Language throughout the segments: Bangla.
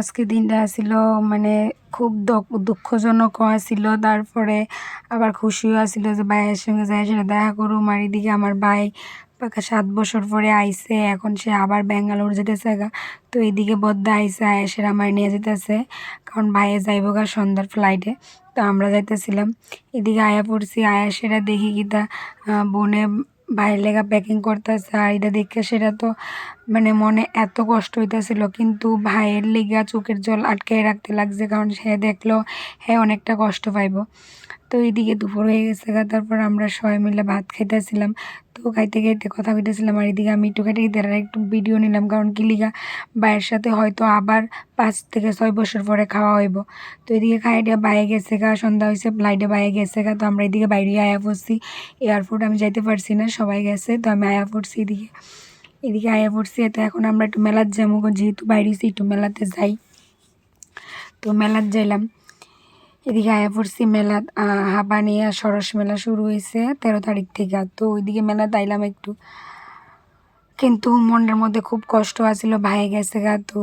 আজকে দিনটা ছিল মানে খুব দুঃখজনকও ছিল, তারপরে আবার খুশিও ছিল যে ভাইয়ের সঙ্গে যাই সেটা দেখা করুম। আর এদিকে আমার ভাই 7 বছর পরে আইছে, এখন সে আবার ব্যাঙ্গালোর যেতেছে গা। তো এদিকে বদ্দা আইসে, আয়েসের আমার নিয়ে যেতেছে, কারণ ভাইয়ে যাইব গা সন্ধ্যার ফ্লাইটে। তো আমরা যাইতেছিলাম, এদিকে আয়া পড়ছি। আয়াসেরা দেখি কি তা বোনে ভাইয়ের লেগা প্যাকিং করতেছে, আর এটা দেখে সেটা তো মানে মনে এত কষ্ট হইতেছিল, কিন্তু ভাইয়ের লেগা চোখের জল আটকে রাখতে লাগছে, কারণ সে দেখলো হ্যাঁ অনেকটা কষ্ট পাইব। তো এইদিকে দুপুর হয়ে গেছে গা, তারপর আমরা সবাই মিলে ভাত খাইতেছিলাম। তো খাইতে খাইতে কথা কইতেছিলাম, আর এদিকে আমি একটু খাইতে খাইতে আর একটু ভিডিও নিলাম, কারণ কিলিগা ভাইয়ের সাথে হয়তো আবার 5 থেকে 6 বছর পরে খাওয়া হইব। তো এদিকে খাইটা বাইরে গেছে গা, সন্ধ্যা হয়েছে, ফ্লাইটে বাইরে গেছে গা। তো আমরা এদিকে বাইরে আয়া পড়ছি, এয়ারপোর্ট আমি যাইতে পারছি না, সবাই গেছে, তো আমি আয়া পড়ছি এদিকে। এদিকে আয়া পড়ছি, তো এখন আমরা একটু মেলার যাবো, যেহেতু বাইরেছি একটু মেলাতে যাই। তো মেলার যাইলাম, এদিকে আয়া পড়ছি মেলা। হাবানিয়া সরস মেলা শুরু হয়েছে 13 তারিখ থেকে। তো ওইদিকে মেলা তাইলাম একটু, কিন্তু মনের মধ্যে খুব কষ্ট আছিল, ভাই গেছে গা। তো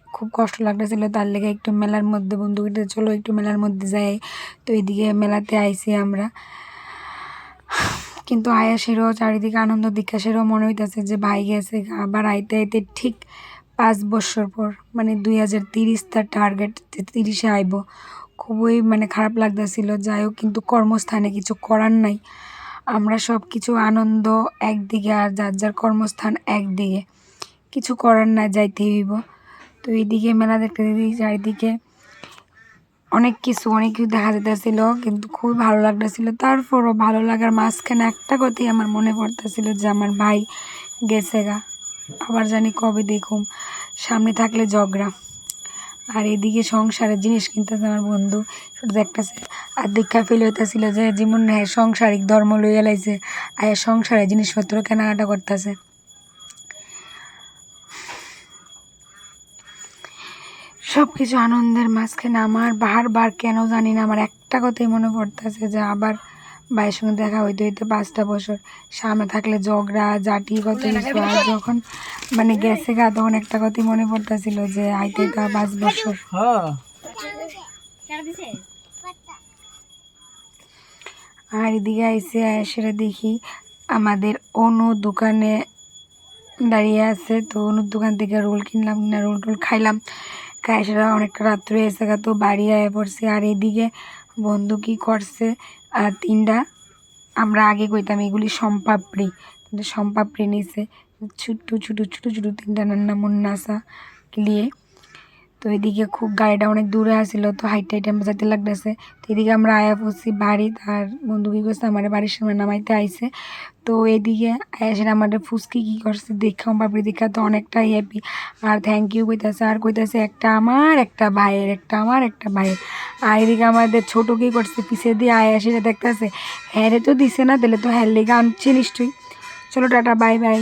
খুব কষ্ট লাগতেছিল, তার লেগে একটু মেলার মধ্যে বন্ধুদের চলো একটু মেলার মধ্যে যাই। তো এইদিকে মেলাতে আইছি আমরা, কিন্তু আয়াসেরও চারিদিকে আনন্দ দিক্ষাসেরও মনে হইতেছে যে ভাই গেছে আবার আইতে আইতে ঠিক 5 বছর পর, মানে 2030 তার টার্গেট, যে 30-এ আইব। খুবই মানে খারাপ লাগতেছিল। যাই হোক, কিন্তু কর্মস্থানে কিছু করার নাই, আমরা সব কিছু আনন্দ একদিকে আর যার যার কর্মস্থান একদিকে, কিছু করার না, যাইতে হইব। তো এইদিকে মেলা দেখতে দিই চারিদিকে অনেক কিছু দেখা যেতেছিল, কিন্তু খুবই ভালো লাগতেছিল। তারপরও ভালো লাগার মাঝখানে একটা কথাই আমার মনে পড়তেছিল যে আমার ভাই গেছে গা, আবার জানি কবে দেখুম, সামনে থাকলে ঝগড়া। আর এদিকে সংসারের জিনিস কিনতেছে আমার বন্ধু, সেটা দেখতেছে আর দেখা ফিল হইতেছিল যে যেমন হ্যাঁ সংসারিক ধর্ম লইয়া লাইছে, আর সংসারের জিনিসপত্র কেনাকাটা করতেছে। সব কিছু আনন্দের মাঝখানে আমার বারবার কেন জানি না আমার একটা কথাই মনে পড়তেছে যে আবার ভাইয়ের সঙ্গে দেখা হইতে হইতে 5টা বছর, সামনে থাকলে ঝগড়া জাটি কত কিছু। আর যখন মানে গেছে গা, তখন একটা কথাই মনে পড়তেছিল যে আইতে তা 5 বছর। আর এদিকে আইসে সেটা দেখি আমাদের অনু দোকানে দাঁড়িয়ে আছে। তো অনুর দোকান থেকে রোল কিনলাম, না রোল টোল খাইলাম, খাই সেটা অনেকটা রাত্রে এসে গা। তো বাড়ি আয়া পড়ছে। আর এদিকে বন্ধু কী করছে, আর 3টা আমরা আগে কইতাম এগুলি সম্পাপড়ি, কিন্তু সম্পাপড়ি নিছে ছোটো ছোটো ছোটো ছোটো 3টা নান্না মুন্না আসা ক্লিয়ে। তো এদিকে খুব গাড়িটা অনেক দূরে আসছিল, তো হাইট হাইটে আমরা যেতে লাগতেছে। তো এদিকে আমরা আয়া পড়ছি বাড়ি, আর বন্ধু কী করছে আমার বাড়ির সামনে নামাইতে আইছে। তো এদিকে আয়াসের আমাদের ফুসকি কী করছে দেখা পাপড়ি দেখা তো অনেকটাই হ্যাপি, আর থ্যাংক ইউ কইতাছে, আর কইতাছে একটা আমার একটা ভাইয়ের, একটা আমার একটা ভাইয়ের। আর এদিকে আমাদের ছোটো কী করছে পিছিয়ে দিয়ে আয়াসেরা দেখতেছে, হ্যাঁ রে তো দিছে না, দিলে তো হ্যার লেগে আনছে নিশ্চয়ই। চলো টাটা, বাই বাই।